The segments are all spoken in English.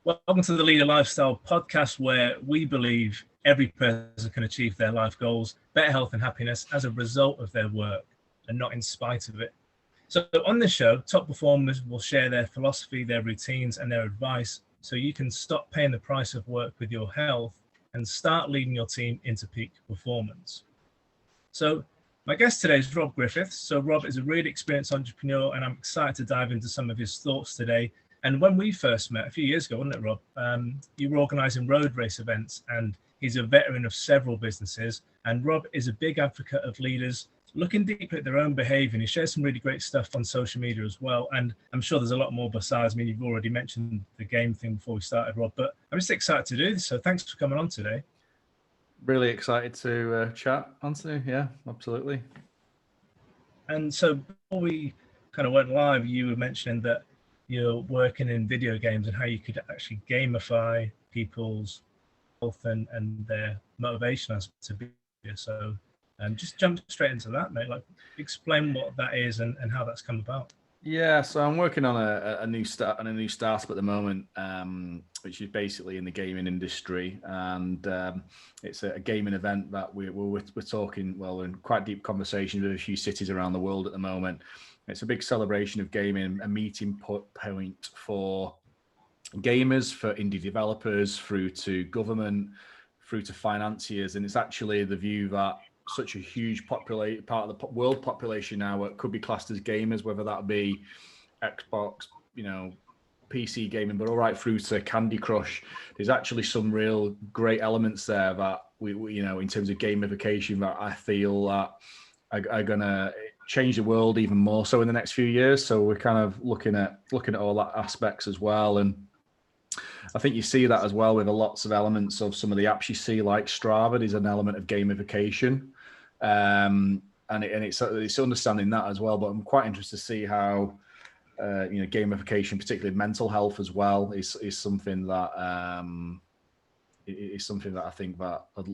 Welcome to the Leader Lifestyle podcast, where we believe every person can achieve their life goals, better health and happiness as a result of their work and not in spite of it. So on this show, top performers will share their philosophy, their routines and their advice so you can stop paying the price of work with your health and start leading your team into peak performance. So my guest today is Rob Griffiths. So Rob is a really experienced entrepreneur, and I'm excited to dive into some of his thoughts today. And when we first met a few years ago, wasn't it, Rob? You were organising road race events, and he's a veteran of several businesses. And Rob is a big advocate of leaders looking deeply at their own behaviour. And he shares some really great stuff on social media as well. And I'm sure there's a lot more besides. I mean, you've already mentioned the game thing before we started, Rob, but I'm just excited to do this. So thanks for coming on today. Really excited to chat, Anthony. Yeah, absolutely. And so before we kind of went live, you were mentioning that you're working in video games and how you could actually gamify people's health and their motivation as to be here. So just jump straight into that, mate. Like, explain what that is and how that's come about. Yeah, so I'm working on a new startup at the moment, which is basically in the gaming industry, and it's a gaming event that we're talking. Well, we're in quite deep conversations with a few cities around the world at the moment. It's a big celebration of gaming, a meeting point for gamers, for indie developers, through to government, through to financiers, and it's actually the view that such a huge part of the world population now could be classed as gamers, whether that be Xbox, PC gaming, but all right through to Candy Crush. There's actually some real great elements there that we in terms of gamification that I feel that are gonna change the world even more so in the next few years. So we're kind of looking at all that aspects as well, and I think you see that as well with lots of elements of some of the apps you see, like Strava. There's an element of gamification, and it's understanding that as well. But I'm quite interested to see how gamification, particularly mental health as well, is something that I think that I'd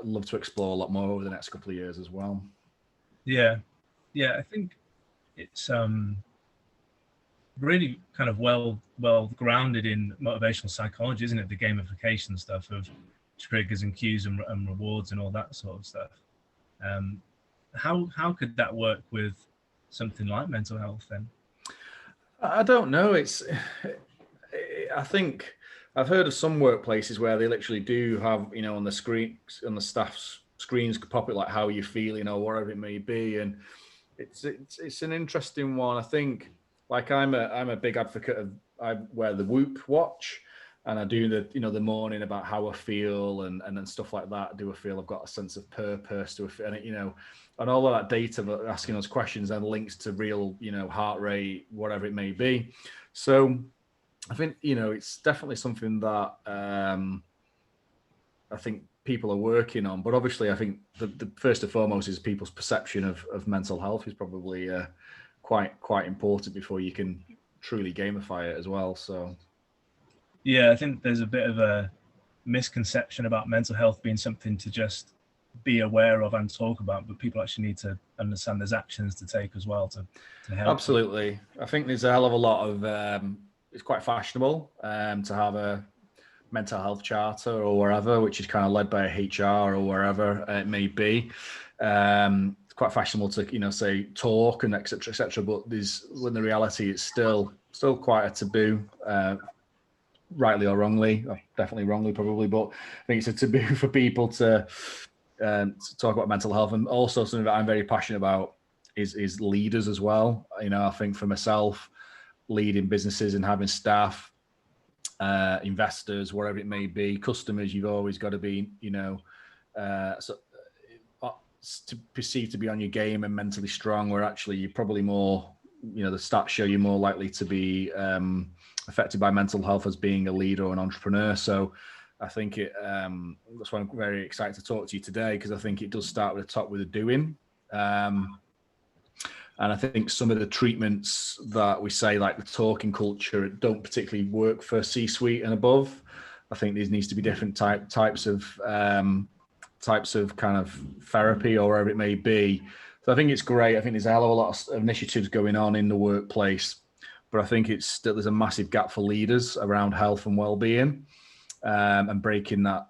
love to explore a lot more over the next couple of years as well. Yeah, I think it's really kind of well grounded in motivational psychology, isn't it? The gamification stuff of triggers and cues and rewards and all that sort of stuff. How could that work with something like mental health then? I don't know. I think I've heard of some workplaces where they literally do have, on the screen, on the staff's screens, pop it like how you're feeling or whatever it may be, and it's an interesting one. I think, like, I'm a big advocate of, I wear the Whoop watch, and I do the morning about how I feel and then stuff like that. Do I feel I've got a sense of purpose? And all of that data, asking those questions and links to real, heart rate, whatever it may be. So I think, it's definitely something that I think people are working on. But obviously, I think the first and foremost is people's perception of mental health is probably quite important before you can truly gamify it as well. So yeah, I think there's a bit of a misconception about mental health being something to just be aware of and talk about, but people actually need to understand there's actions to take as well to help. Absolutely. I think there's a hell of a lot of it's quite fashionable to have a mental health charter or wherever, which is kind of led by a HR or wherever it may be. It's quite fashionable to say talk and etc. But when the reality is still quite a taboo, rightly or wrongly, definitely wrongly probably, but I think it's a taboo for people to talk about mental health. And also something that I'm very passionate about is leaders as well. I think for myself, leading businesses and having staff, investors, whatever it may be, customers, you've always got to be, to perceive to be on your game and mentally strong, where actually you're probably more, the stats show you're more likely to be affected by mental health as being a leader or an entrepreneur. So I think that's why I'm very excited to talk to you today, because I think it does start with the top with the doing. And I think some of the treatments that we say, like the talking culture, don't particularly work for C-suite and above. I think there needs to be different types of kind of therapy or wherever it may be. So I think it's great. I think there's a hell of a lot of initiatives going on in the workplace but I think it's still, there's a massive gap for leaders around health and well-being, and breaking that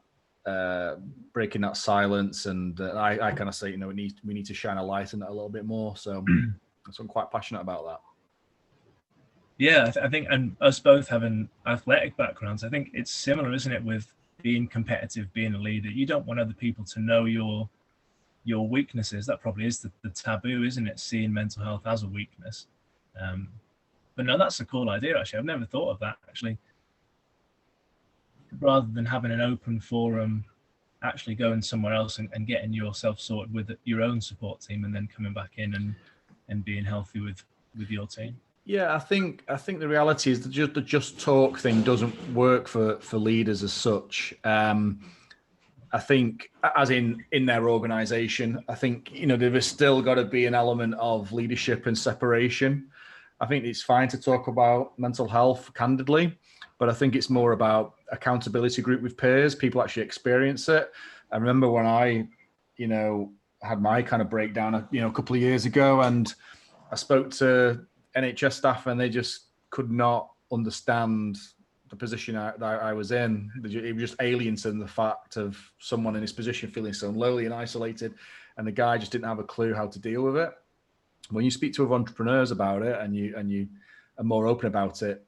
silence. And I kind of say, we need to shine a light on it a little bit more. So I'm quite passionate about that. Yeah, I think, and us both having athletic backgrounds, I think it's similar, isn't it, with being competitive, being a leader. You don't want other people to know your weaknesses. That probably is the taboo, isn't it? Seeing mental health as a weakness. But no, that's a cool idea, actually. I've never thought of that, actually. Rather than having an open forum, actually going somewhere else and getting yourself sorted with your own support team, and then coming back in and being healthy with your team. Yeah, I think the reality is that the just talk thing doesn't work for leaders as such. I think, as in their organization, I think, there's still got to be an element of leadership and separation. I think it's fine to talk about mental health candidly, but I think it's more about accountability group with peers. People actually experience it. I remember when I, had my kind of breakdown, a couple of years ago, and I spoke to NHS staff and they just could not understand the position that I was in. It was just alien to them, the fact of someone in his position feeling so lonely and isolated, and the guy just didn't have a clue how to deal with it. When you speak to other entrepreneurs about it and you are more open about it,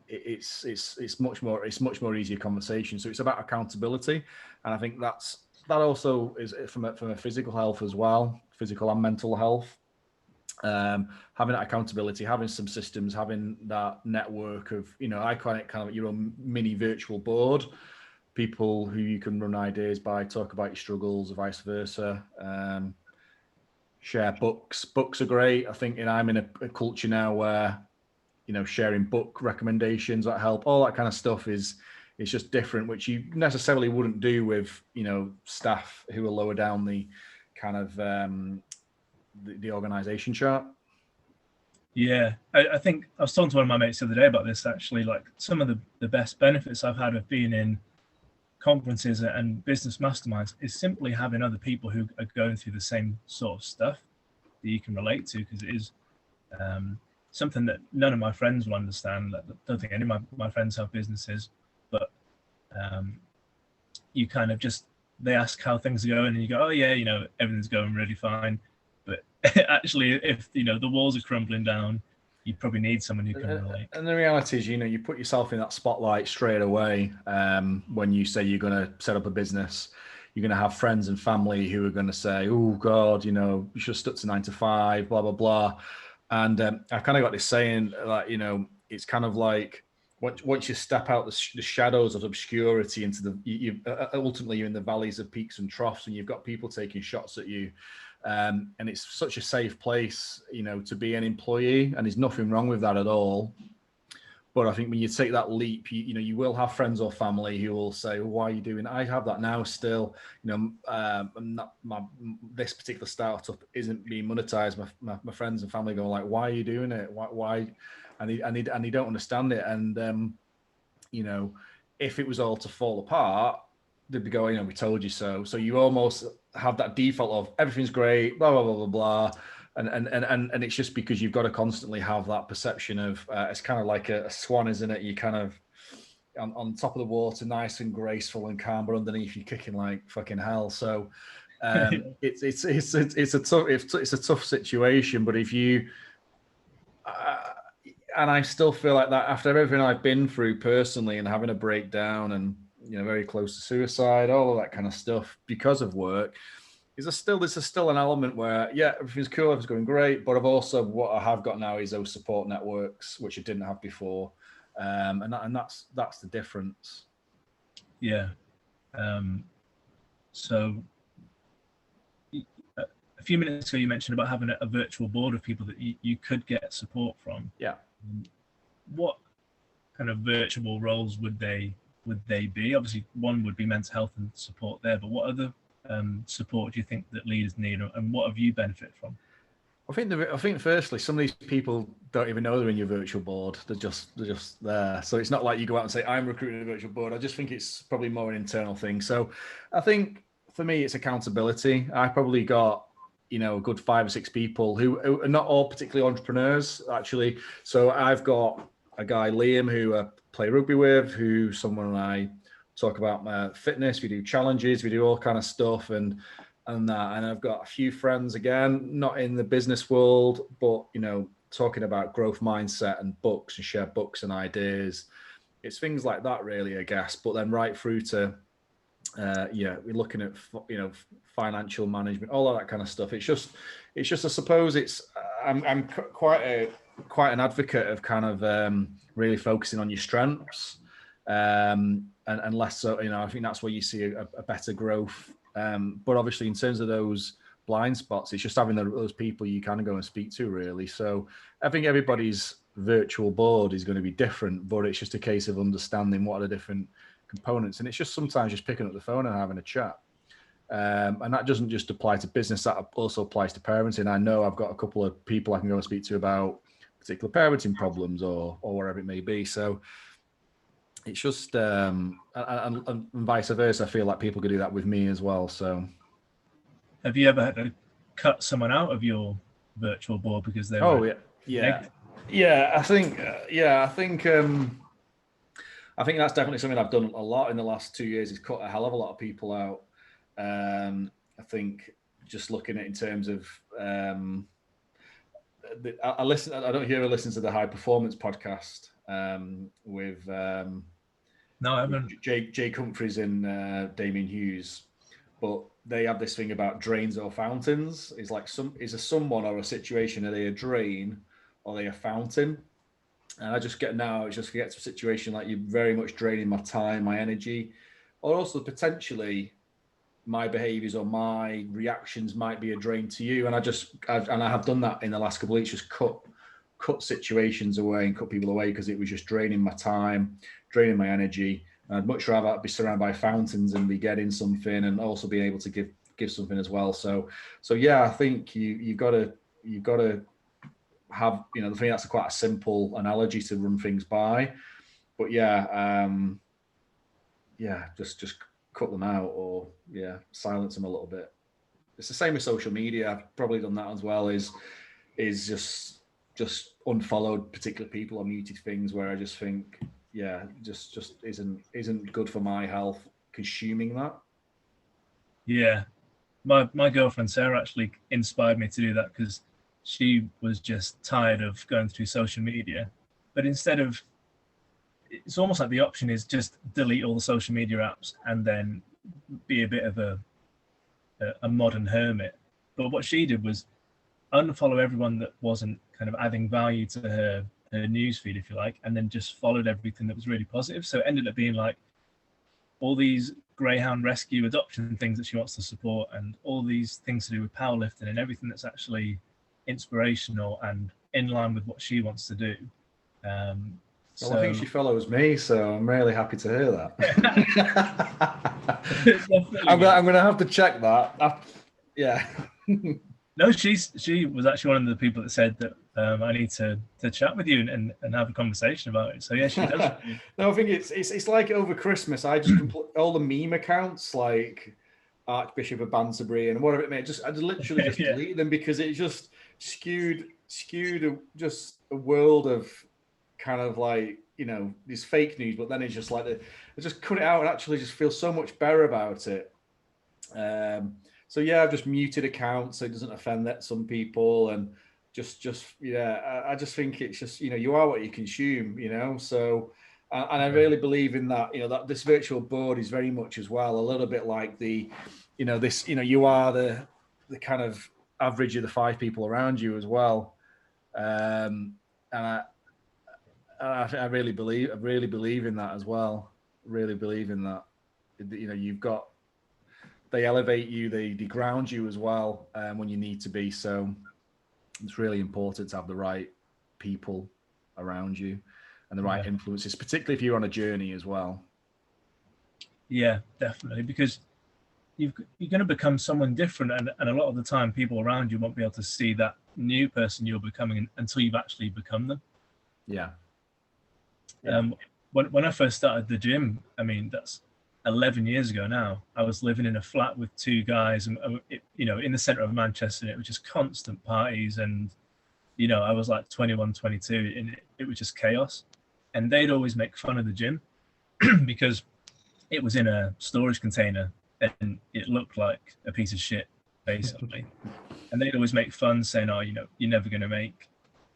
it's much more easier conversation. So it's about accountability, and I think that also is from a physical health as well, physical and mental health. Having that accountability, having some systems, having that network of, I call it kind of your own mini virtual board, people who you can run ideas by, talk about your struggles, or vice versa. Share books. Books are great. I think, I'm in a culture now where, sharing book recommendations that help, all that kind of stuff is just different, which you necessarily wouldn't do with, staff who are lower down the kind of, the organization chart. Yeah, I think I was talking to one of my mates the other day about this, actually. Like, some of the best benefits I've had of being in conferences and business masterminds is simply having other people who are going through the same sort of stuff that you can relate to, because it is something that none of my friends will understand. I don't think any of my friends have businesses, but you kind of just, they ask how things are going and you go, oh yeah, everything's going really fine. But actually, if the walls are crumbling down, you probably need someone who can relate. And the reality is, you put yourself in that spotlight straight away. When you say you're going to set up a business, you're going to have friends and family who are going to say, oh God, you should have stuck to 9 to 5, blah, blah, blah. And I kind of got this saying that, it's kind of like, once you step out the shadows of obscurity into ultimately you're in the valleys of peaks and troughs, and you've got people taking shots at you. And it's such a safe place, to be an employee, and there's nothing wrong with that at all. But I think when you take that leap, you will have friends or family who will say, well, why are you doing it? I have that now still. This particular startup isn't being monetized. My friends and family go like, why are you doing it? Why? And they don't understand it. And if it was all to fall apart, they'd be going, we told you so. So you almost have that default of everything's great, blah, blah, blah, blah, blah. And it's just because you've got to constantly have that perception of, it's kind of like a swan, isn't it? You kind of on top of the water, nice and graceful and calm, but underneath you're kicking like fucking hell. So it's a tough situation. But if you, and I still feel like that after everything I've been through personally, and having a breakdown and, very close to suicide, all of that kind of stuff because of work, there's still an element where, yeah, everything's cool, everything's going great, but what I have got now is those support networks, which I didn't have before. And that's the difference. Yeah. So a few minutes ago, you mentioned about having a virtual board of people that you could get support from. Yeah. What kind of virtual roles would they be? Obviously, one would be mental health and support there, but what other support do you think that leaders need, and what have you benefited from? I think firstly, some of these people don't even know they're in your virtual board. They're just there. So it's not like you go out and say, I'm recruiting a virtual board. I just think it's probably more an internal thing. So I think for me, it's accountability. I probably got, a good 5 or 6 people who are not all particularly entrepreneurs, actually. So I've got a guy, Liam, who I play rugby with, who's someone I talk about my fitness. We do challenges, we do all kind of stuff and that. And I've got a few friends, again, not in the business world, but, talking about growth mindset and books and share books and ideas. It's things like that, really, I guess. But then right through to, we're looking at, financial management, all of that kind of stuff. It's just, I suppose I'm quite an advocate of kind of really focusing on your strengths, and less so, I think that's where you see a better growth. But obviously in terms of those blind spots, it's just having those people you can go and speak to, really. So I think everybody's virtual board is going to be different, but it's just a case of understanding what are the different components. And it's just sometimes just picking up the phone and having a chat. And that doesn't just apply to business, that also applies to parenting. I know I've got a couple of people I can go and speak to about particular parenting problems or whatever it may be. So it's just, and vice versa, I feel like people could do that with me as well. So have you ever had to cut someone out of your virtual board because they were negative? I think that's definitely something I've done a lot in the last 2 years, is cut a hell of a lot of people out. I think just looking at in terms of, I don't hear or listen to the High Performance podcast with No, I haven't. Jake Humphries and Damien Hughes, but they have this thing about drains or fountains. It's like is a someone or a situation, are they a drain or are they a fountain? And I just get to a situation like, you're very much draining my time, my energy, or also potentially my behaviors or my reactions might be a drain to you. And I have done that in the last couple of weeks, just cut situations away and cut people away because it was just draining my time, draining my energy. And I'd much rather be surrounded by fountains and be getting something and also being able to give something as well. So yeah, I think you've got to have, I think that's quite a simple analogy to run things by. But just cut them out, or silence them a little bit. It's the same with social media. I've probably done that as well, is just unfollowed particular people or muted things where I just think, just isn't good for my health consuming that. Yeah. My girlfriend Sarah actually inspired me to do that, because she was just tired of going through social media. But instead of, it's almost like the option is just delete all the social media apps and then be a bit of a modern hermit. But what she did was unfollow everyone that wasn't kind of adding value to her newsfeed, if you like, and then just followed everything that was really positive. So it ended up being like all these greyhound rescue adoption things that she wants to support, and all these things to do with powerlifting, and everything that's actually inspirational and in line with what she wants to do. Well, I think she follows me, so I'm really happy to hear that. I'm going to have to check that. Yeah. No, she was actually one of the people that said that I need to chat with you and have a conversation about it. So yeah, she does. No, I think it's like over Christmas, I just all the meme accounts like Archbishop of Banterbury and whatever it may. I literally just deleted them because it just skewed just a world of kind of like, this fake news. But then it's just like I just cut it out and actually just feel so much better about it. So yeah, I've just muted accounts so it doesn't offend some people, and I just think it's just, you are what you consume, so, and I really believe in that, that this virtual board is very much as well, a little bit like you are the kind of average of the 5 people around you as well. And I really believe in that as well. Really believe in that. You've got, they elevate you, they ground you as well when you need to be. So it's really important to have the right people around you and the right influences, particularly if you're on a journey as well. Yeah, definitely, because you're going to become someone different, and a lot of the time people around you won't be able to see that new person you're becoming until you've actually become them. Yeah. When I first started the gym, I mean, that's 11 years ago now, I was living in a flat with two guys, and in the center of Manchester, and it was just constant parties, and I was like 21, 22, and it was just chaos. And they'd always make fun of the gym because it was in a storage container and it looked like a piece of shit, basically. And they'd always make fun, saying, "Oh, you're never going to make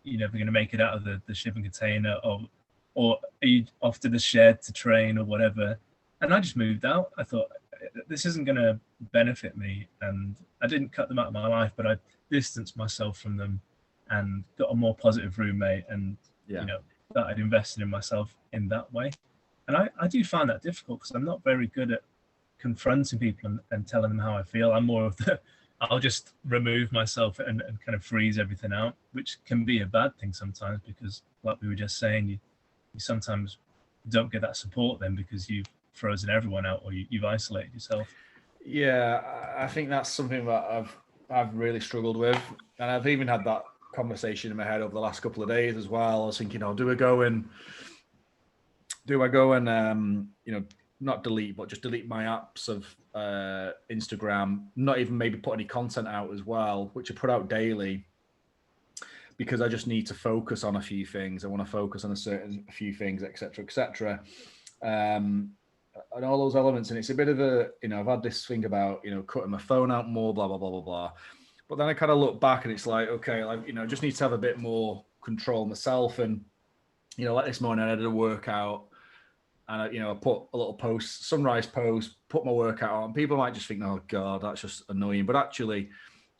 it out of the shipping container, or are you off to the shed to train or whatever." And I just moved out. I thought, this isn't going to benefit me, and I didn't cut them out of my life, but I distanced myself from them and got a more positive roommate, and started investing in myself in that way. And I do find that difficult because I'm not very good at confronting people and telling them how I feel. I'm more of I'll just remove myself and kind of freeze everything out, which can be a bad thing sometimes, because like we were just saying, you sometimes don't get that support then because you've frozen everyone out, or you've isolated yourself. Yeah, I think that's something that I've really struggled with, and I've even had that conversation in my head over the last couple of days as well. I was thinking, do I go and not delete, but just delete my apps of Instagram, not even maybe put any content out as well, which I put out daily, because I just need to focus on a few things. I want to focus on a few things, etc. And all those elements. And it's a bit of I've had this thing about, cutting my phone out more, blah, blah, blah, blah, blah. But then I kind of look back and it's like, okay, I just need to have a bit more control myself. And, like this morning I did a workout, and I put a little sunrise post, put my workout on. People might just think, oh God, that's just annoying. But actually,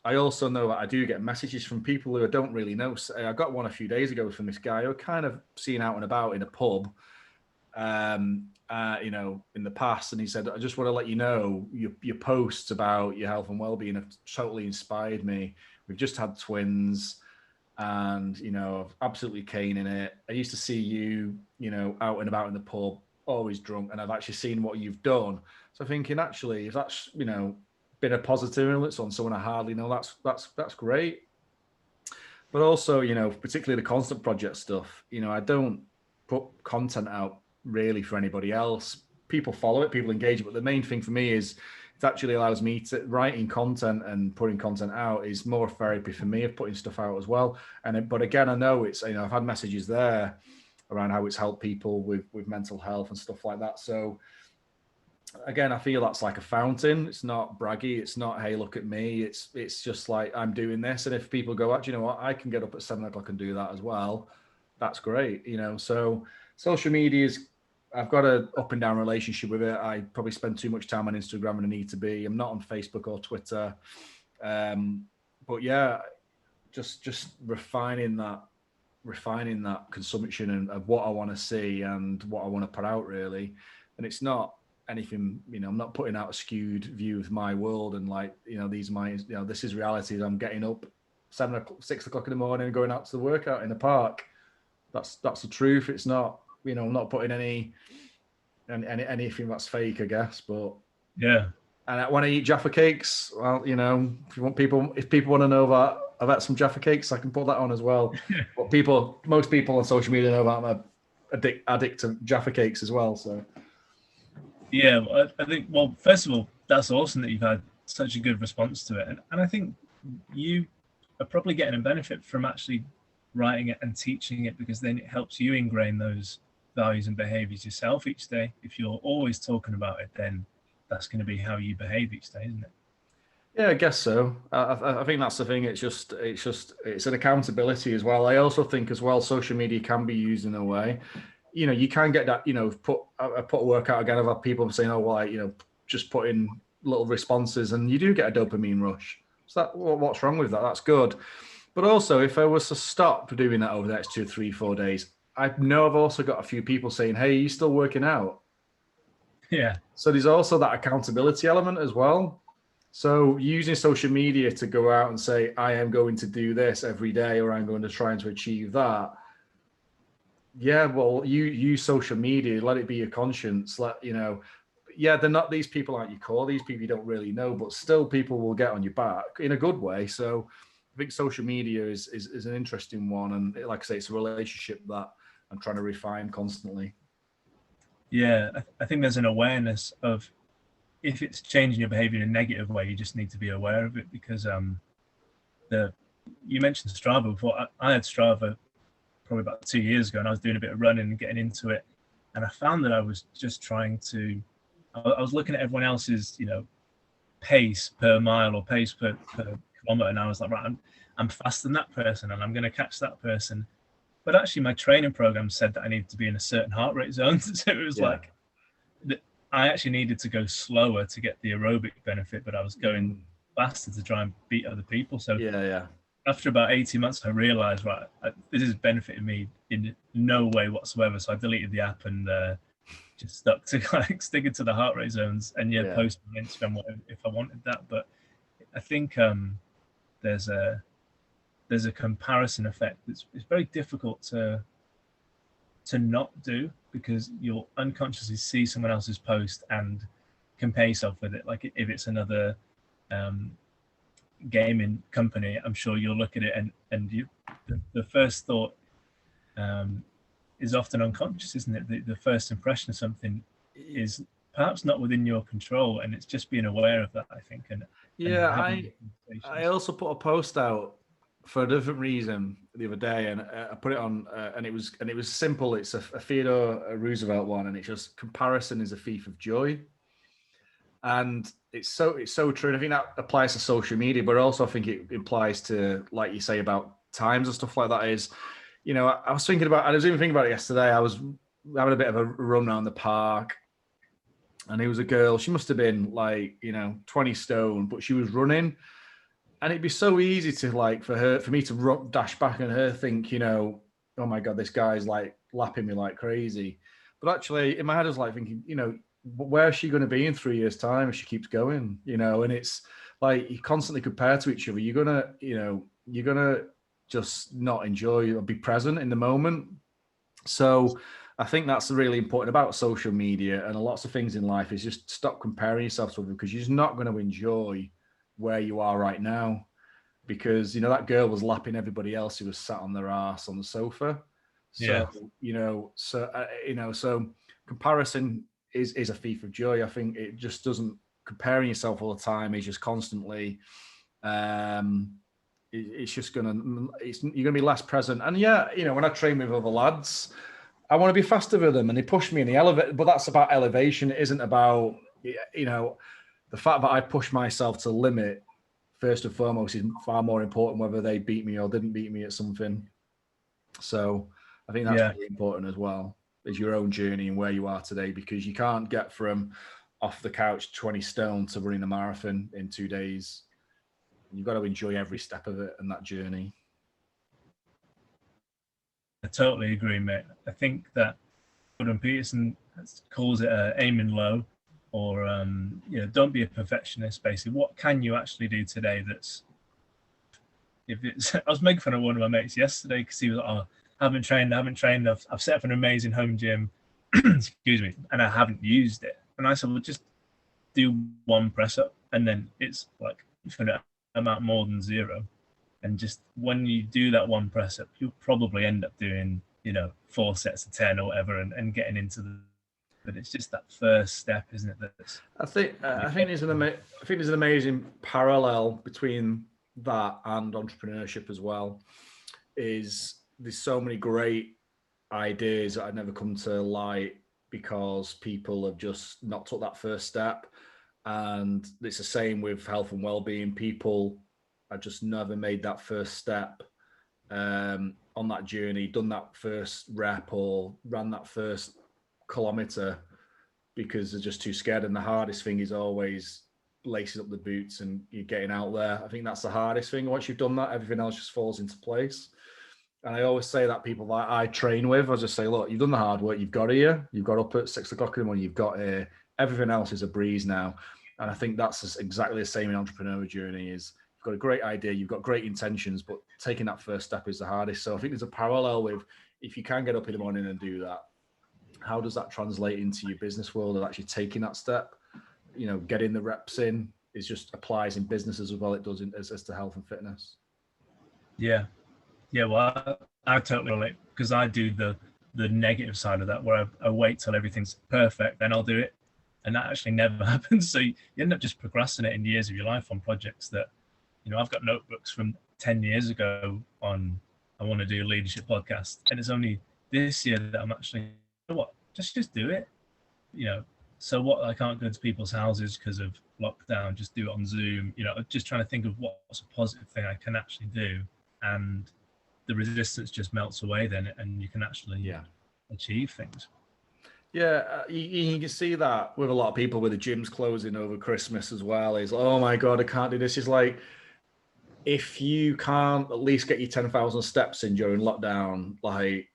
I also know that I do get messages from people who I don't really know. So I got one a few days ago from this guy who I kind of seen out and about in a pub, in the past. And he said, I just want to let you know, your posts about your health and well-being have totally inspired me. We've just had twins, and, I've absolutely caning it. I used to see you, out and about in the pub, always drunk, and I've actually seen what you've done. So thinking, actually, if that's, been a positive influence on someone I hardly know, that's great. But also, particularly the constant project stuff, I don't put content out really for anybody else. People follow it, people engage it, but the main thing for me is it actually allows me to writing content and putting content out is more therapy for me of putting stuff out as well. But again, I know it's, I've had messages there around how it's helped people with mental health and stuff like that. So again, I feel that's like a fountain. It's not braggy. It's not, hey, look at me. It's just like, I'm doing this. And if people go, actually, you know what, I can get up at 7 o'clock and do that as well, that's great. So social media I've got an up and down relationship with it. I probably spend too much time on Instagram than I need to be. I'm not on Facebook or Twitter. But yeah, just refining that consumption of what I want to see and what I want to put out, really. And it's not anything, I'm not putting out a skewed view of my world and this is reality. I'm getting up 6 o'clock in the morning and going out to the workout in the park. That's the truth. It's not, I'm not putting anything that's fake, I guess. But yeah. And I want to eat Jaffa cakes. Well, if people want to know that I've had some Jaffa cakes, I can put that on as well. But most people on social media know that I'm a addict to Jaffa cakes as well. So yeah, I think, well, first of all, that's awesome that you've had such a good response to it. And I think you are probably getting a benefit from actually writing it and teaching it, because then it helps you ingrain those values and behaviors yourself each day. If you're always talking about it, then that's going to be how you behave each day, isn't it? Yeah, I guess so. I think that's the thing. It's an accountability as well. I also think as well, social media can be used in a way. You can get that. Put a workout again. I've had people saying, "Oh, well, just put in little responses," and you do get a dopamine rush. So what's wrong with that? That's good. But also, if I was to stop doing that over the next 2, 3, 4 days, I know I've also got a few people saying, "Hey, are you still working out?" Yeah. So there's also that accountability element as well. So using social media to go out and say, I am going to do this every day, or I'm going to try to achieve that. Yeah, well, you use social media, let it be your conscience. They're not these people like you call, these people you don't really know, but still people will get on your back in a good way. So I think social media is an interesting one. And like I say, it's a relationship that I'm trying to refine constantly. Yeah, I think there's an awareness of if it's changing your behavior in a negative way, you just need to be aware of it because the you mentioned Strava before. I had Strava probably about 2 years ago, and I was doing a bit of running and getting into it, and I found that I was just trying to. I was looking at everyone else's, pace per mile or pace per kilometer, and I was like, right, I'm faster than that person, and I'm going to catch that person. But actually, my training program said that I needed to be in a certain heart rate zone, so it was Yeah. like I actually needed to go slower to get the aerobic benefit, but I was going faster to try and beat other people. So Yeah. after about 18 months, I realized, right, this is benefiting me in no way whatsoever. So I deleted the app and just stuck to like sticking to the heart rate zones and Yeah. post on Instagram if I wanted that. But I think there's a comparison effect. It's very difficult to not do because you'll unconsciously see someone else's post and compare yourself with it. Like if it's another gaming company, I'm sure you'll look at it and the first thought is often unconscious, isn't it? The first impression of something is perhaps not within your control, and it's just being aware of that, I think, and Yeah, having I conversations. also put a post out for a different reason the other day, and I put it on, and it was simple. It's a Theodore Roosevelt one, and it's just comparison is a thief of joy, and it's so true. And I think that applies to social media, but also I think it applies to, like you say, about times and stuff like that. Is, I was thinking about, I was even thinking about it yesterday. I was having a bit of a run around the park, and there was a girl. She must have been like 20 stone, but she was running. And it'd be so easy to for me to dash back and her think, oh my God, this guy's like lapping me like crazy. But actually in my head, I was like thinking, where is she going to be in 3 years' time if she keeps going? And it's like you constantly compare to each other. You're gonna just not enjoy or be present in the moment. So I think that's really important about social media and lots of things in life is just stop comparing yourself to others because you're just not going to enjoy where you are right now, because that girl was lapping everybody else who was sat on their ass on the sofa. Yeah, So so comparison is a thief of joy. I think it just doesn't, comparing yourself all the time is just constantly it's just you're gonna be less present. And when I train with other lads, I want to be faster with them and they push me in the elevator, but that's about elevation. It isn't about the fact that I push myself to the limit, first and foremost, is far more important whether they beat me or didn't beat me at something. So I think that's yeah. really important as well, is your own journey and where you are today, because you can't get from off the couch 20 stone to running a marathon in 2 days. You've got to enjoy every step of it and that journey. I totally agree, mate. I think that Jordan Peterson calls it aiming low, or don't be a perfectionist. Basically, what can you actually do today? I was making fun of one of my mates yesterday because he was like, "Oh, I haven't trained. I've set up an amazing home gym, excuse me, and I haven't used it." And I said, "Well, just do one press up, and then it's like infinite amount more than zero." And just when you do that one press up, you'll probably end up doing 4 sets of 10 or whatever, and getting into the. But it's just that first step, isn't it? That's I think there's an amazing parallel between that and entrepreneurship as well. Is there's so many great ideas that I've never come to light because people have just not took that first step. And it's the same with health and well-being. People have just never made that first step on that journey, done that first rep or ran that first kilometer because they're just too scared. And the hardest thing is always lacing up the boots and you're getting out there. I think that's the hardest thing. Once you've done that, everything else just falls into place. And I always say that people that I train with, I just say, look, you've done the hard work. You've got here. You've got up at 6 o'clock in the morning. You've got here. Everything else is a breeze now. And I think that's exactly the same in entrepreneurial journey is you've got a great idea. You've got great intentions, but taking that first step is the hardest. So I think there's a parallel with if you can get up in the morning and do that, how does that translate into your business world of actually taking that step? Getting the reps in is just applies in business as well. It does as to health and fitness. yeah. Well, I totally relate because I do the the negative side of that, where I wait till everything's perfect, then I'll do it. And that actually never happens. So you end up just procrastinating years of your life on projects that, I've got notebooks from 10 years ago on, I want to do a leadership podcast. And it's only this year that I'm actually, you know what, just do it. So what, I can't go to people's houses because of lockdown, just do it on Zoom, just trying to think of what's a positive thing I can actually do. And the resistance just melts away then, and you can actually achieve things. Yeah, you can see that with a lot of people with the gyms closing over Christmas as well. Is, oh my God, I can't do this. It's like, if you can't at least get your 10,000 steps in during lockdown, like,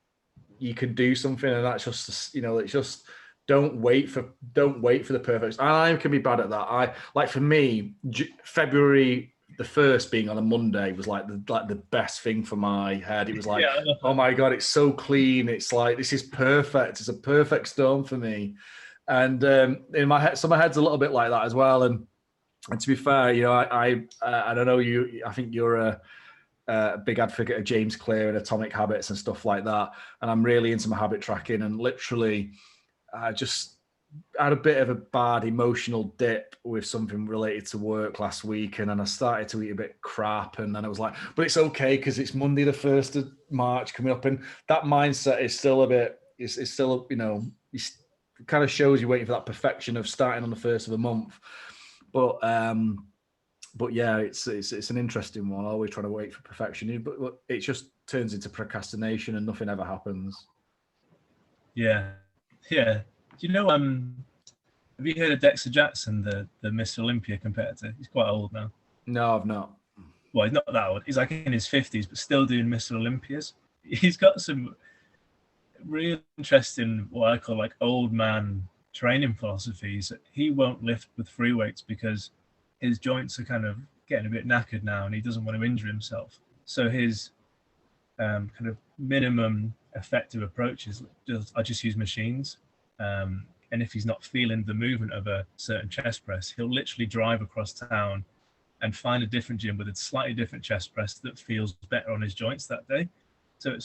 you can do something, and that's just, it's just, don't wait for the perfect. I can be bad at that. For me, February the 1st being on a Monday was like the best thing for my head. It was like, oh my God, it's so clean. It's like, this is perfect. It's a perfect storm for me. And in my head, so my head's a little bit like that as well. And to be fair, I don't know you. I think you're a big advocate of James Clear and Atomic Habits and stuff like that. And I'm really into my habit tracking. And literally, I just had a bit of a bad emotional dip with something related to work last week, and then I started to eat a bit crap, and then it was like, but it's okay because it's Monday the 1st of March coming up, and that mindset is still a bit, it's still, it kind of shows you waiting for that perfection of starting on the 1st of a month. But yeah, it's an interesting one. Always trying to wait for perfection, but it just turns into procrastination and nothing ever happens. Yeah. Do you know, have you heard of Dexter Jackson, the Mr. Olympia competitor? He's quite old now. No, I've not. Well, he's not that old. He's like in his 50s, but still doing Mr. Olympias. He's got some really interesting, what I call like old man training philosophies. He won't lift with free weights because his joints are kind of getting a bit knackered now, and he doesn't want to injure himself. So his kind of minimum effective approach is I just use machines. And if he's not feeling the movement of a certain chest press, he'll literally drive across town and find a different gym with a slightly different chest press that feels better on his joints that day. So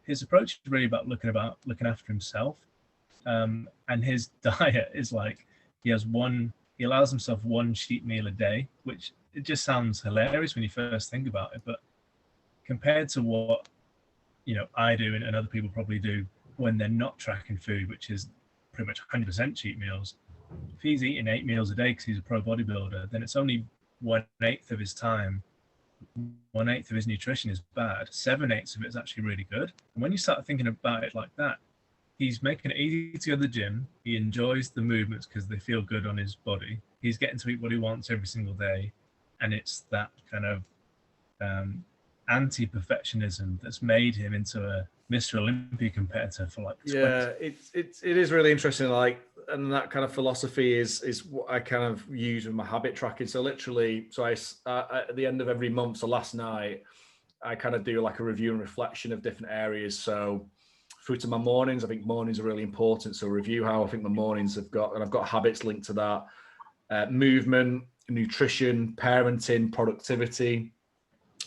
his approach is really about looking after himself. And his diet is like, he allows himself one cheat meal a day, which it just sounds hilarious when you first think about it. But compared to what, I do and other people probably do when they're not tracking food, which is pretty much 100% cheat meals. If he's eating 8 meals a day because he's a pro bodybuilder, then it's only 1/8 of his time. 1/8 of his nutrition is bad. 7/8 of it is actually really good. And when you start thinking about it like that, he's making it easy to go to the gym. He enjoys the movements because they feel good on his body. He's getting to eat what he wants every single day. And it's that kind of anti-perfectionism that's made him into a Mr. Olympia competitor for like 20. Yeah, it is really interesting. Like, and that kind of philosophy is what I kind of use with my habit tracking. So literally, I at the end of every month, so last night, I kind of do like a review and reflection of different areas. So through to my mornings, I think mornings are really important. So review how I think my mornings have got, and I've got habits linked to that, movement, nutrition, parenting, productivity.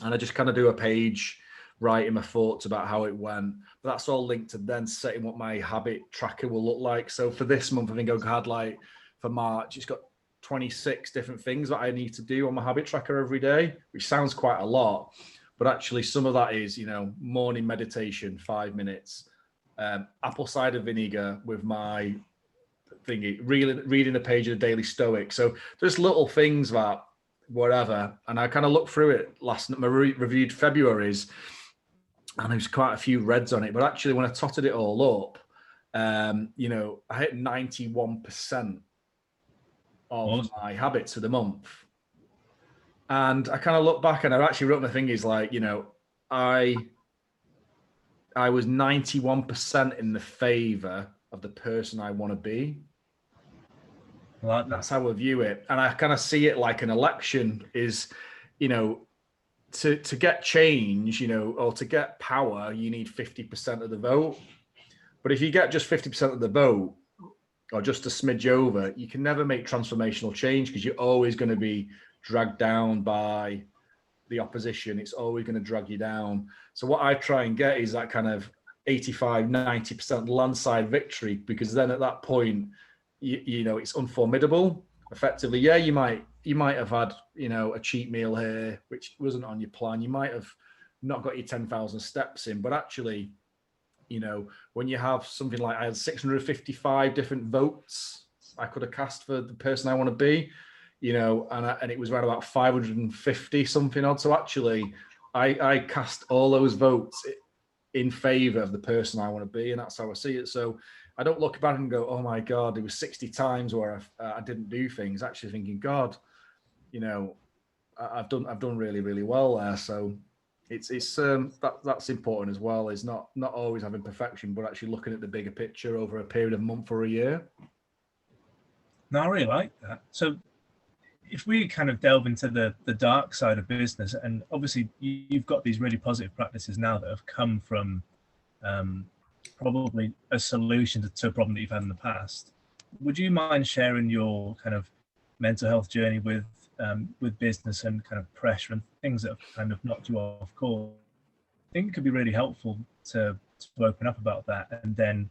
And I just kind of do a page writing my thoughts about how it went. But that's all linked to then setting what my habit tracker will look like. So for this month, I think I've had like, for March, it's got 26 different things that I need to do on my habit tracker every day, which sounds quite a lot. But actually some of that is, morning meditation, 5 minutes, apple cider vinegar with my thingy, reading a page of the Daily Stoic. So there's little things that whatever. And I kind of looked through it last night. I reviewed February's, and there's quite a few reds on it. But actually, when I totted it all up, I hit 91% of my habits for the month. And I kind of look back, and I actually wrote my thing is like, I was 91% in the favor of the person I want to be. Like that's how I view it. And I kind of see it like an election is, to get change, or to get power, you need 50% of the vote. But if you get just 50% of the vote, or just a smidge over, you can never make transformational change because you're always going to be dragged down by the opposition. It's always going to drag you down. So what I try and get is that kind of 85, 90% landslide victory, because then at that point, you know, it's unformidable. Effectively, yeah, you might have had, you know, a cheat meal here, which wasn't on your plan. You might have not got your 10,000 steps in, but actually, you know, when you have something like, I had 655 different votes I could have cast for the person I want to be, you know, and it was around about 550 something odd. So actually, I cast all those votes in favor of the person I want to be, and that's how I see it. So I don't look back and go, oh my God, there was 60 times where I didn't do things. Actually thinking, God, you know, I've done really, really well there. So that's important as well. Is not always having perfection, but actually looking at the bigger picture over a period of a month or a year. No, I really like that. So if we kind of delve into the dark side of business, and obviously you've got these really positive practices now that have come from probably a solution to a problem that you've had in the past. Would you mind sharing your kind of mental health journey with business and kind of pressure and things that have kind of knocked you off course? I think it could be really helpful to open up about that, and then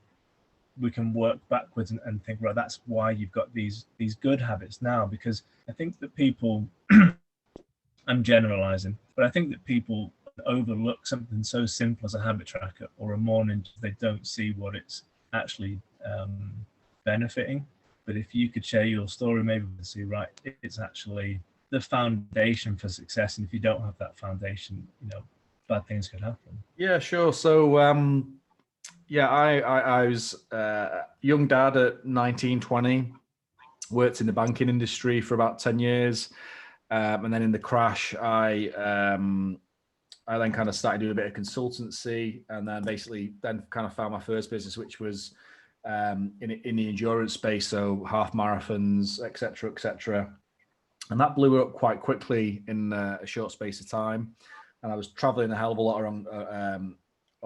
we can work backwards and think, right, that's why you've got these good habits now. Because I think that people, I'm generalizing, but I think that people overlook something so simple as a habit tracker or a morning. They don't see what it's actually benefiting. But if you could share your story, maybe we'll see, right, it's actually the foundation for success. And if you don't have that foundation, you know, bad things could happen. Yeah, sure. So yeah, I was a young dad at 19, 20, worked in the banking industry for about 10 years. And then in the crash, I then kind of started doing a bit of consultancy, and then basically then kind of found my first business, which was in the endurance space. So half marathons, et cetera. And that blew up quite quickly in a short space of time. And I was traveling a hell of a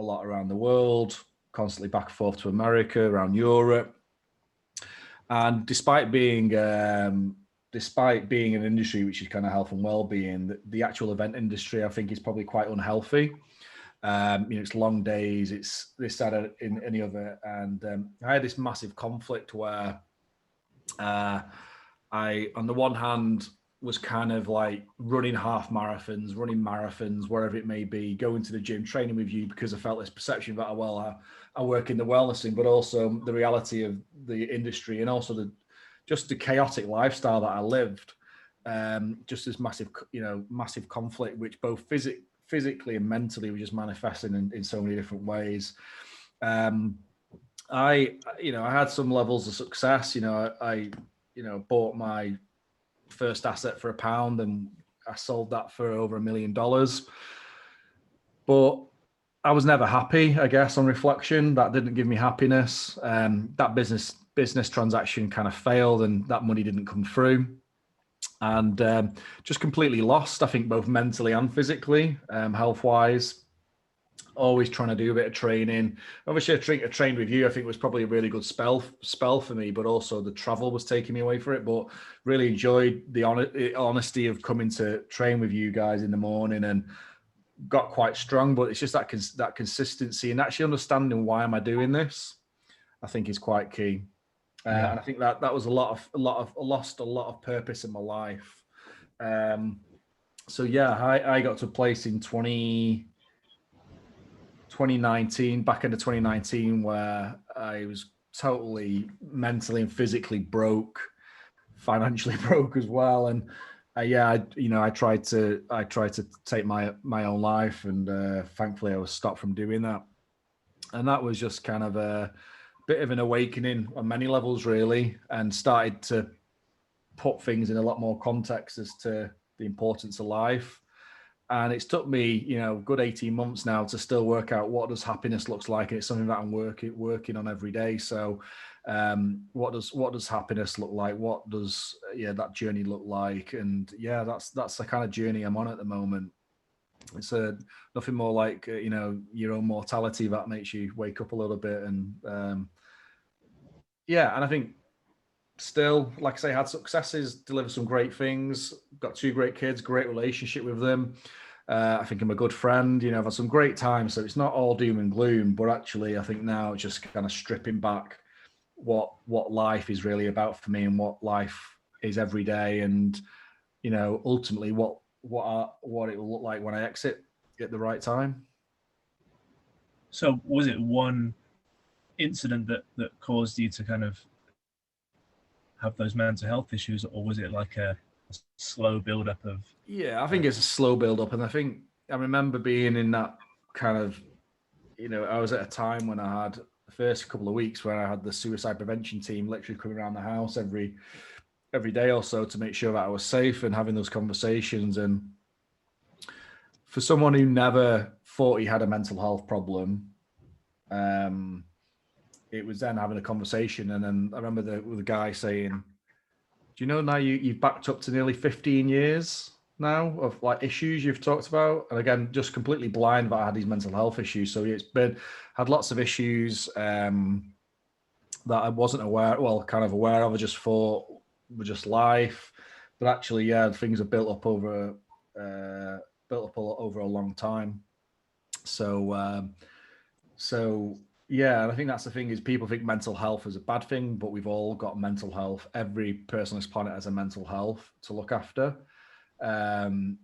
lot around the world, constantly back and forth to America, around Europe. And despite being an industry which is kind of health and well-being, the actual event industry, I think, is probably quite unhealthy. You know, it's long days, it's this, that, and any other. And I had this massive conflict where I, on the one hand, was kind of like running half marathons, running marathons, wherever it may be, going to the gym, training with you, because I felt this perception that, I work in the wellness thing, but also the reality of the industry, and also just the chaotic lifestyle that I lived. Just this massive conflict, which both physically and mentally was just manifesting in so many different ways. I had some levels of success. I bought my first asset for £1, and I sold that for over $1 million. But I was never happy, I guess, on reflection. That didn't give me happiness. That business transaction kind of failed, and that money didn't come through. And just completely lost, I think, both mentally and physically, health-wise. Always trying to do a bit of training. Obviously, I trained with you. I think it was probably a really good spell for me, but also the travel was taking me away from it. But really enjoyed the honesty of coming to train with you guys in the morning, and got quite strong. But it's just that consistency and actually understanding why am I doing this, I think, is quite key. And I think that was lost a lot of purpose in my life. So yeah, I got to a place in 2019, back into 2019, where I was totally mentally and physically broke, financially broke as well. And I tried to take my own life, and thankfully I was stopped from doing that. And that was just kind of a bit of an awakening on many levels, really, and started to put things in a lot more context as to the importance of life. And it's took me, good 18 months now to still work out what does happiness looks like. And it's something that I'm working on every day. So what does happiness look like? What does that journey look like? And that's the kind of journey I'm on at the moment. It's nothing more like, your own mortality that makes you wake up a little bit. And and I think still, like I say, had successes, delivered some great things, got 2 great kids, great relationship with them. I think I'm a good friend. I've had some great times. So it's not all doom and gloom, but actually I think now it's just kind of stripping back what life is really about for me and what life is every day. And, ultimately what it will look like when I exit at the right time. So was it one incident that caused you to kind of have those mental health issues, or was it like a slow build up of? Yeah, I think it's a slow build up. And I think I remember being in that kind of, I was at a time when I had the first couple of weeks where I had the suicide prevention team literally coming around the house every day or so to make sure that I was safe and having those conversations. And for someone who never thought he had a mental health problem, it was then having a conversation. And then I remember the guy saying, do you know now you've backed up to nearly 15 years now of like issues you've talked about? And again, just completely blind that I had these mental health issues. So it's had lots of issues that I wasn't aware of. I just thought were just life. But actually, yeah, things are built up over a long time. So yeah, and I think that's the thing is people think mental health is a bad thing, but we've all got mental health. Every person on this planet has a mental health to look after. And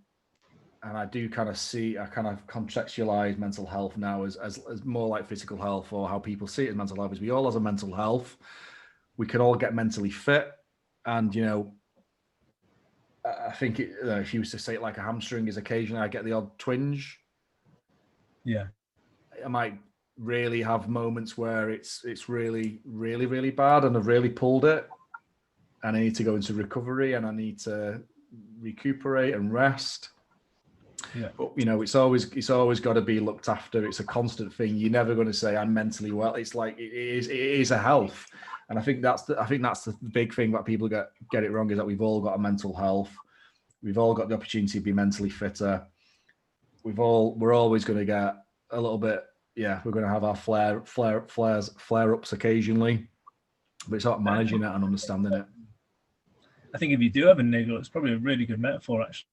I do kind of contextualize mental health now as more like physical health, or how people see it as mental health is we all have a mental health. We can all get mentally fit. And, I think if you was to say it like a hamstring is occasionally I get the odd twinge. Yeah. I might really have moments where it's really, really, really bad and I've really pulled it and I need to go into recovery and I need to recuperate and rest. Yeah. But it's always got to be looked after. It's a constant thing. You're never going to say I'm mentally well. It's like it is a health. And I think that's the big thing that people get it wrong is that we've all got a mental health. We've all got the opportunity to be mentally fitter. We're always going to get a little bit. Yeah, we're going to have our flare-ups occasionally, but it's about managing it and understanding it. I think if you do have a niggle, it's probably a really good metaphor. Actually,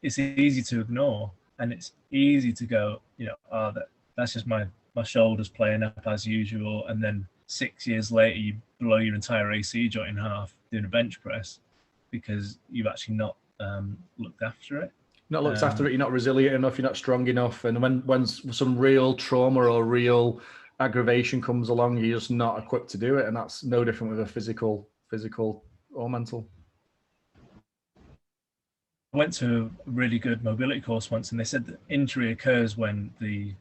it's easy to ignore, and it's easy to go, that's just my shoulders playing up as usual, and then 6 years later you blow your entire AC joint in half doing a bench press because you've actually not looked after it. Not looked after it, you're not resilient enough, you're not strong enough. And when some real trauma or real aggravation comes along, you're just not equipped to do it. And that's no different with a physical or mental. I went to a really good mobility course once, and they said that injury occurs when the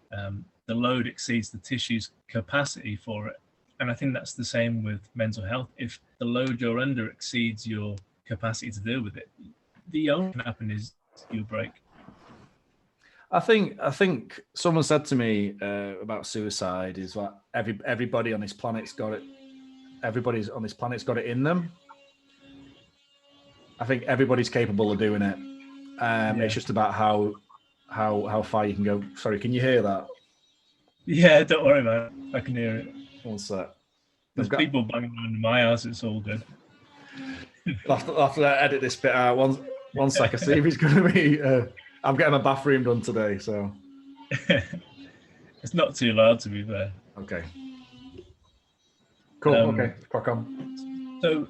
load exceeds the tissue's capacity for it. And I think that's the same with mental health. If the load you're under exceeds your capacity to deal with it, the only thing that can happen is you break. I think someone said to me about suicide is that everybody on this planet's got it. Everybody's on this planet's got it in them. I think everybody's capable of doing it. It's just about how far you can go. Sorry, can you hear that? Yeah, don't worry, man. I can hear it. One sec. There's people banging around in my house. It's all good. I'll have to edit this bit out. One sec. I see if it's going to be. I'm getting my bathroom done today, so. It's not too loud, to be fair. Okay. Cool. Okay. Crack on. So,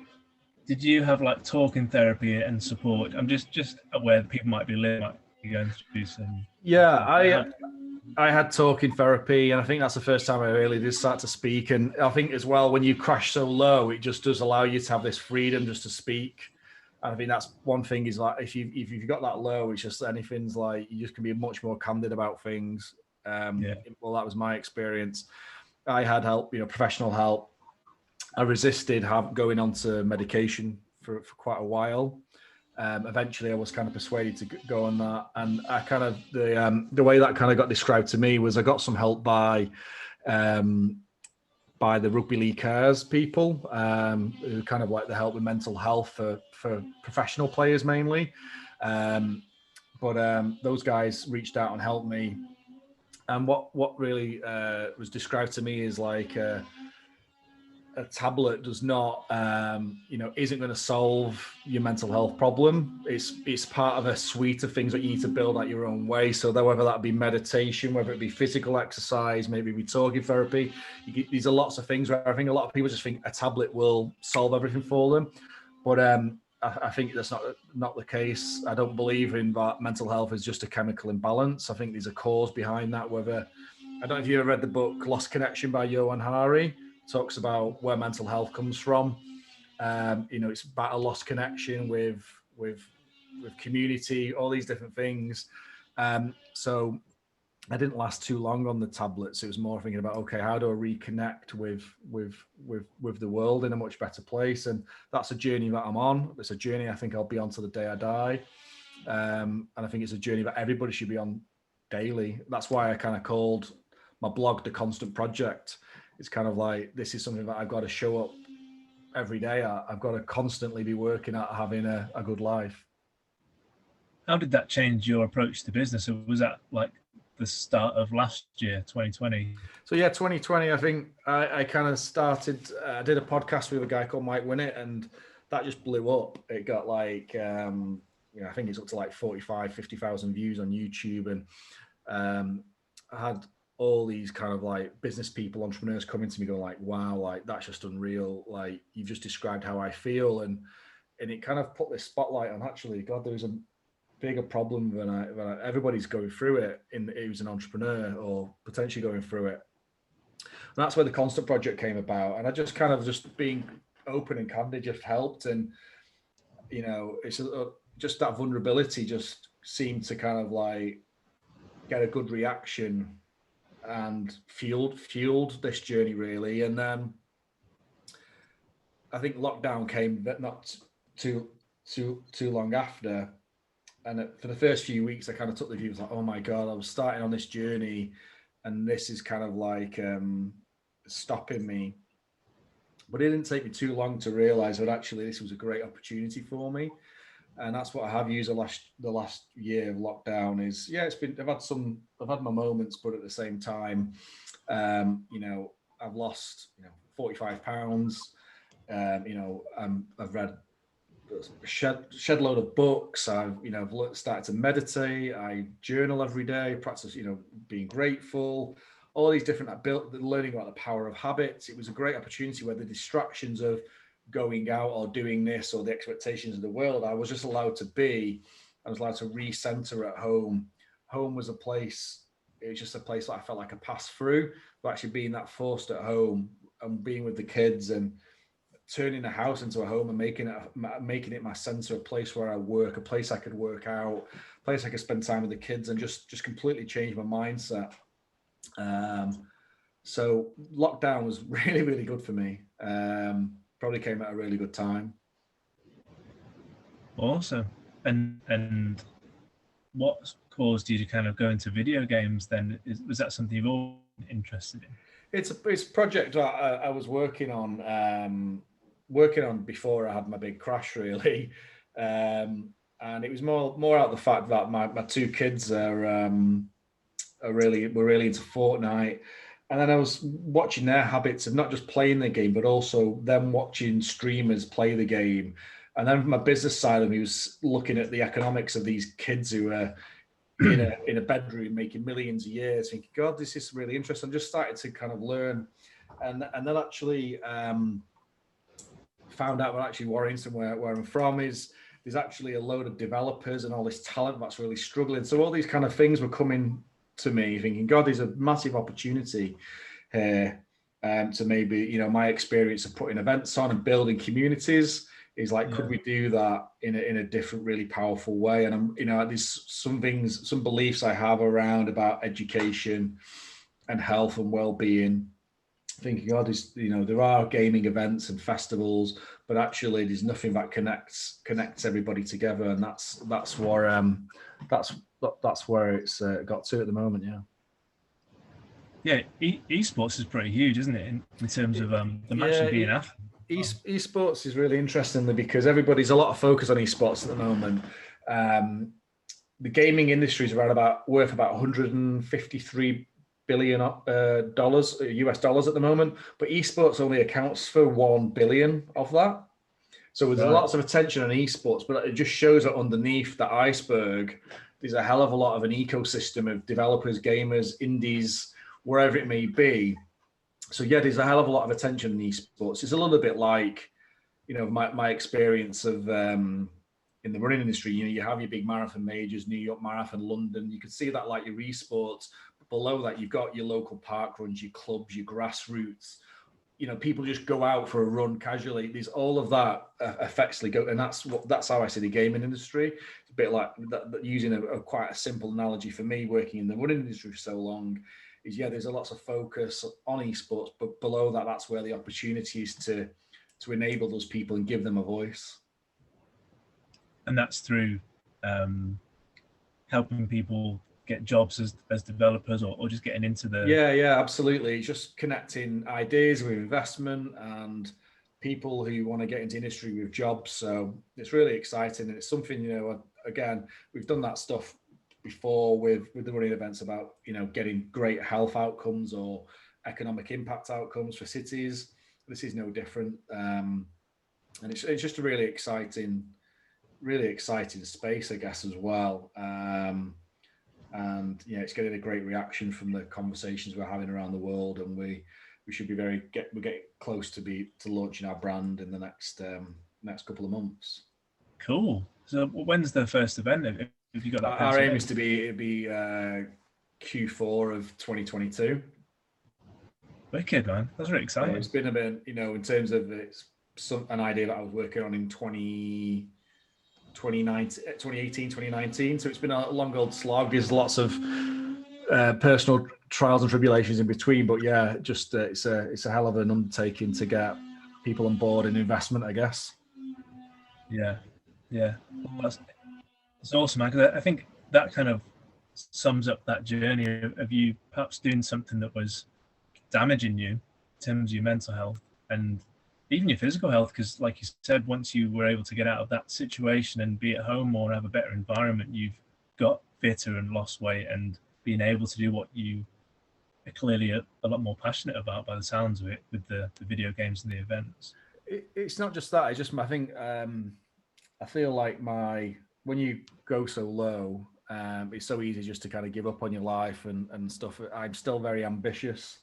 did you have like talking therapy and support? I'm just aware that people might be going through some. Yeah, I had talking therapy, and I think that's the first time I really did start to speak. And I think as well, when you crash so low, it just does allow you to have this freedom just to speak. And I think that's one thing is like if you've got that low, it's just anything's like you just can be much more candid about things. Well, that was my experience. I had help, professional help. I resisted going on to medication for quite a while. Eventually I was kind of persuaded to go on that, and I kind of the way that kind of got described to me was I got some help by the rugby league cares people who kind of like the help with mental health for professional players mainly, but those guys reached out and helped me, and what really was described to me is like a tablet does not, isn't going to solve your mental health problem. It's part of a suite of things that you need to build out your own way. So that whether that be meditation, whether it be physical exercise, maybe be talking therapy, these are lots of things where I think a lot of people just think a tablet will solve everything for them. But I think that's not the case. I don't believe in that mental health is just a chemical imbalance. I think there's a cause behind that. I don't know if you ever read the book Lost Connection by Johan Hari. Talks about where mental health comes from. It's about a lost connection with community, all these different things. So I didn't last too long on the tablets. It was more thinking about, okay, how do I reconnect with the world in a much better place? And that's a journey that I'm on. It's a journey I think I'll be on to the day I die. And I think it's a journey that everybody should be on daily. That's why I kind of called my blog The Constant Project. It's kind of like, this is something that I've got to show up every day. I've got to constantly be working at having a good life. How did that change your approach to business? Or was that like the start of last year, 2020? So yeah, 2020, I think I kind of started, I did a podcast with a guy called Mike Winnett, and that just blew up. It got like, I think it's up to like 45, 50,000 views on YouTube. And I had all these kind of like business people, entrepreneurs coming to me going like, wow, like that's just unreal. Like you've just described how I feel. And it kind of put this spotlight on, actually, God, there's a bigger problem than everybody's going through it who's an entrepreneur or potentially going through it. And that's where the Constant Project came about. And I just kind of just being open and candid just helped. And, it's just that vulnerability just seemed to kind of like get a good reaction and fueled this journey really. And then I think lockdown came, but not too long after. And for the first few weeks, I kind of took the view, like, oh my God, I was starting on this journey and this is kind of like stopping me. But it didn't take me too long to realize that actually this was a great opportunity for me. And that's what I have used the last year of lockdown is, I've had my moments, but at the same time, I've lost, 45 pounds. I've read a shed load of books. I've started to meditate. I journal every day, practice, being grateful, all these different, learning about the power of habits. It was a great opportunity where the distractions of going out or doing this or the expectations of the world, I was just allowed to be. I was allowed to recenter at home. Home was a place, it was just a place that I felt like a pass through, but actually being that forced at home and being with the kids and turning a house into a home and making it my center, a place where I work, a place I could work out, a place I could spend time with the kids, and just completely change my mindset. So lockdown was really, really good for me. Probably came at a really good time. Awesome. And what caused you to kind of go into video games then? Was that something you've always been interested in? It's a project that I was working on before I had my big crash, really. And it was more out the fact that my two kids were really into Fortnite. And then I was watching their habits of not just playing the game, but also them watching streamers play the game. And then from my business side of me was looking at the economics of these kids who are in a bedroom making millions a year, thinking, God, this is really interesting. Just started to kind of learn. And then actually found out that actually Warrington, where I'm from, there's actually a load of developers and all this talent that's really struggling. So all these kind of things were coming to me, thinking, God, there's a massive opportunity here to maybe, my experience of putting events on and building communities is like, could we do that in a different, really powerful way? And I'm, there's some beliefs I have around about education and health and well-being, thinking, God, there are gaming events and festivals, but actually there's nothing that connects everybody together. And that's where it's got to at the moment. Yeah. Esports is pretty huge, isn't it? In terms of them actually being athletes. Esports is really interestingly because everybody's a lot of focus on esports at the moment. The gaming industry is worth about $153 billion dollars, US dollars at the moment, but esports only accounts for 1 billion of that. So there's lots of attention on esports, but it just shows that underneath that iceberg, there's a hell of a lot of an ecosystem of developers, gamers, indies, wherever it may be. So yeah, there's a hell of a lot of attention in esports. It's a little bit like, my experience of in the running industry. You have your big marathon majors, New York Marathon, London. You can see that like your esports. But below that, you've got your local park runs, your clubs, your grassroots. People just go out for a run casually. There's all of that effectively go, and that's how I see the gaming industry. It's a bit like that, using a quite a simple analogy for me, working in the running industry for so long. There's a lot of focus on esports, but below that, that's where the opportunity is to enable those people and give them a voice. And that's through helping people get jobs as developers, or just getting into the... Yeah, absolutely. It's just connecting ideas with investment and people who want to get into industry with jobs. So it's really exciting. And it's something, again, we've done that stuff before with the running events about, getting great health outcomes or economic impact outcomes for cities. This is no different. And it's just a really exciting space, I guess, as well. And it's getting a great reaction from the conversations we're having around the world, and we should be we're getting close to launching our brand in the next couple of months. Cool. So when's the first event? Have you got that? Our aim is to be Q4 of 2022. Wicked, man. That's really exciting. It's been a bit, in terms of an idea that I was working on in 2018, 2019. So it's been a long old slog. There's lots of personal trials and tribulations in between, but yeah, just it's a hell of an undertaking to get people on board and investment, I guess. Yeah. Well, it's awesome, man. Because I think that kind of sums up that journey of you perhaps doing something that was damaging you in terms of your mental health and even your physical health, because like you said, once you were able to get out of that situation and be at home or have a better environment, you've got fitter and lost weight and being able to do what you are clearly a lot more passionate about by the sounds of it, with the video games and the events. It's not just that. I think I feel like when you go so low, it's so easy just to kind of give up on your life and stuff. I'm still very ambitious.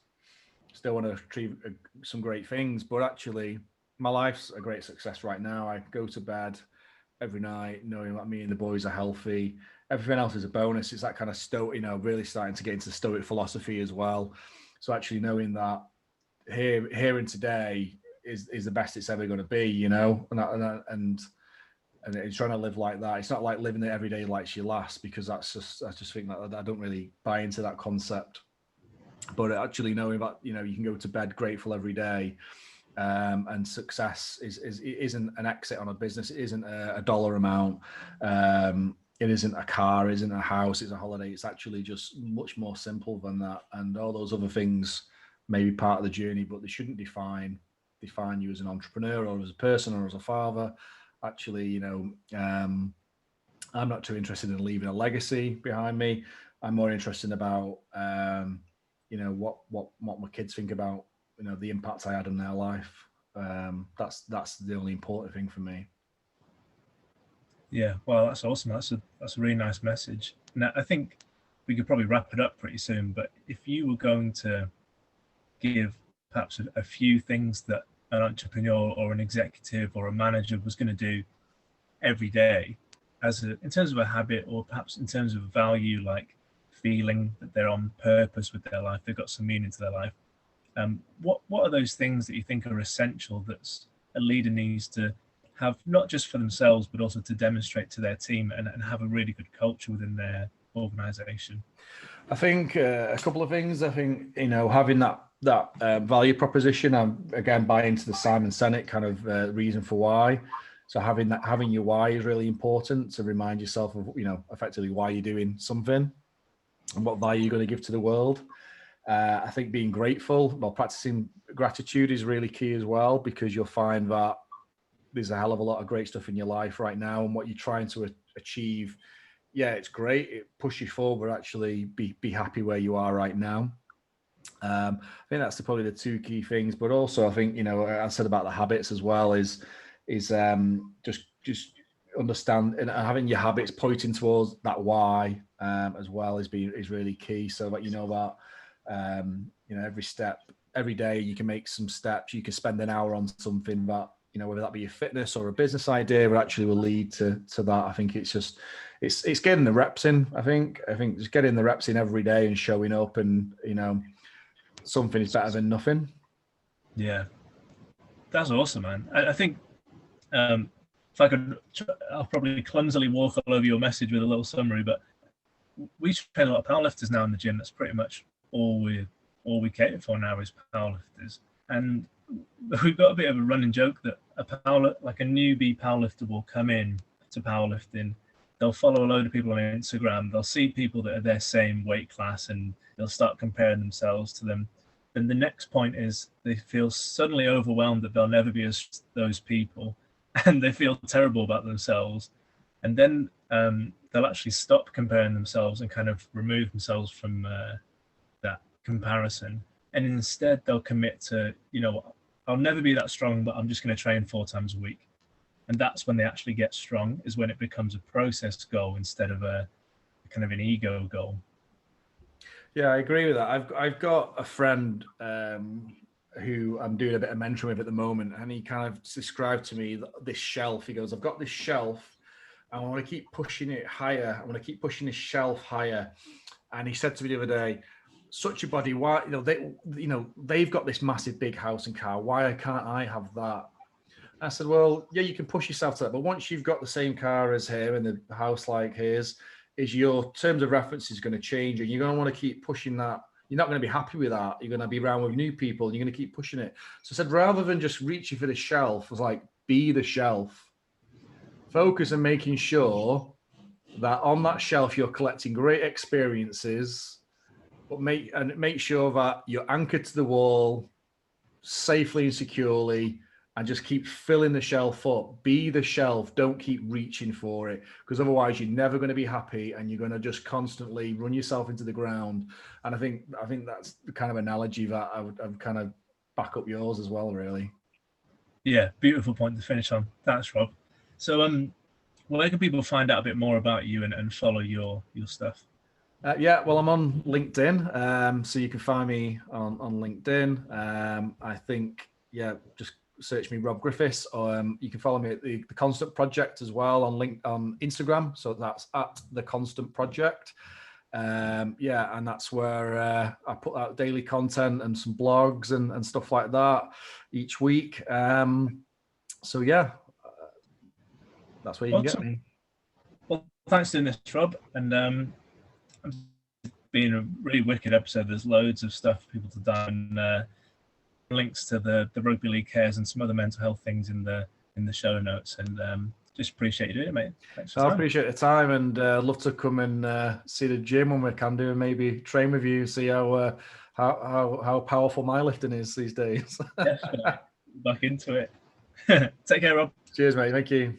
Still want to achieve some great things, but actually my life's a great success right now. I go to bed every night knowing that me and the boys are healthy. Everything else is a bonus. It's that kind of stoic, really starting to get into stoic philosophy as well. So actually knowing that here and today is the best it's ever going to be, and it's trying to live like that. It's not like living it every day like she last, because I just think that I don't really buy into that concept. But actually knowing that, you can go to bed grateful every day, and success isn't an exit on a business. It isn't a dollar amount. It isn't a car, it isn't a house, it's a holiday. It's actually just much more simple than that. And all those other things may be part of the journey, but they shouldn't define you as an entrepreneur or as a person or as a father. Actually, I'm not too interested in leaving a legacy behind me. I'm more interested about what my kids think about the impact I had on their life. That's the only important thing for me. Yeah, well, that's awesome. That's a really nice message. Now, I think we could probably wrap it up pretty soon, but if you were going to give perhaps a few things that an entrepreneur or an executive or a manager was going to do every day in terms of a habit, or perhaps in terms of value, like feeling that they're on purpose with their life, they've got some meaning to their life, what are those things that you think are essential that a leader needs to have, not just for themselves but also to demonstrate to their team and have a really good culture within their organization? I think a couple of things. I think having that value proposition. Again, buy into the Simon Sinek kind of reason for why. So having your why is really important, to remind yourself of effectively why you're doing something and what value you're going to give to the world. I think being grateful, practicing gratitude is really key as well, because you'll find that there's a hell of a lot of great stuff in your life right now, and what you're trying to achieve, it's great, it pushes you forward, actually be happy where you are right now. I think that's probably the two key things. But also, I think, I said about the habits as well is just understand and having your habits pointing towards that why as well is really key. So that about every step, every day you can make some steps. You can spend an hour on something that whether that be your fitness or a business idea, but actually will lead to that. I think it's just it's getting the reps in. I think just getting the reps in every day and showing up, and something is better than nothing. Yeah, that's awesome, man. I think if I could, I'll probably clumsily walk all over your message with a little summary, but we train a lot of powerlifters now in the gym. That's pretty much all we cater for now is powerlifters. And we've got a bit of a running joke that a newbie powerlifter will come in to powerlifting. They'll follow a load of people on Instagram. They'll see people that are their same weight class, and they'll start comparing themselves to them. Then the next point is they feel suddenly overwhelmed that they'll never be as those people, and they feel terrible about themselves. And then they'll actually stop comparing themselves and kind of remove themselves from that comparison. And instead they'll commit to, I'll never be that strong, but I'm just going to train 4 times a week. And that's when they actually get strong, is when it becomes a process goal instead of a kind of an ego goal. Yeah, I agree with that. I've got a friend who I'm doing a bit of mentoring with at the moment, and he kind of described to me this shelf. He goes, I've got this shelf, and I want to keep pushing it higher. I want to keep pushing this shelf higher. And he said to me the other day, such a body, why, they've got this massive big house and car. Why can't I have that? I said, well, yeah, you can push yourself to that. But once you've got the same car as him and the house like his, is your terms of reference is going to change, and you're going to want to keep pushing that. You're not going to be happy with that. You're going to be around with new people, and you're going to keep pushing it. So I said, rather than just reaching for the shelf, I was like, be the shelf. Focus on making sure that on that shelf you're collecting great experiences, but make sure that you're anchored to the wall safely and securely, and just keep filling the shelf up. Be the shelf. Don't keep reaching for it, because otherwise you're never going to be happy, and you're going to just constantly run yourself into the ground. And I think that's the kind of analogy that I would kind of back up yours as well, really. Yeah, beautiful point to finish on. Thanks, Rob. So, where can people find out a bit more about you and follow your stuff? Yeah, well, I'm on LinkedIn, so you can find me on LinkedIn. I think, just search me, Rob Griffiths. You can follow me at the Constant Project as well on Instagram. So that's at the Constant Project. And that's where I put out daily content and some blogs and stuff like that each week. That's where you can get me. Well, thanks for doing this, Rob. And it's been a really wicked episode. There's loads of stuff for people to dive in. Links to the rugby league cares and some other mental health things in the show notes, and just appreciate you doing it, mate. Thanks for I appreciate the time, and love to come and see the gym when we can do, and maybe train with you, see how powerful my lifting is these days. Definitely. Back into it. Take care, Rob. Cheers, mate. Thank you.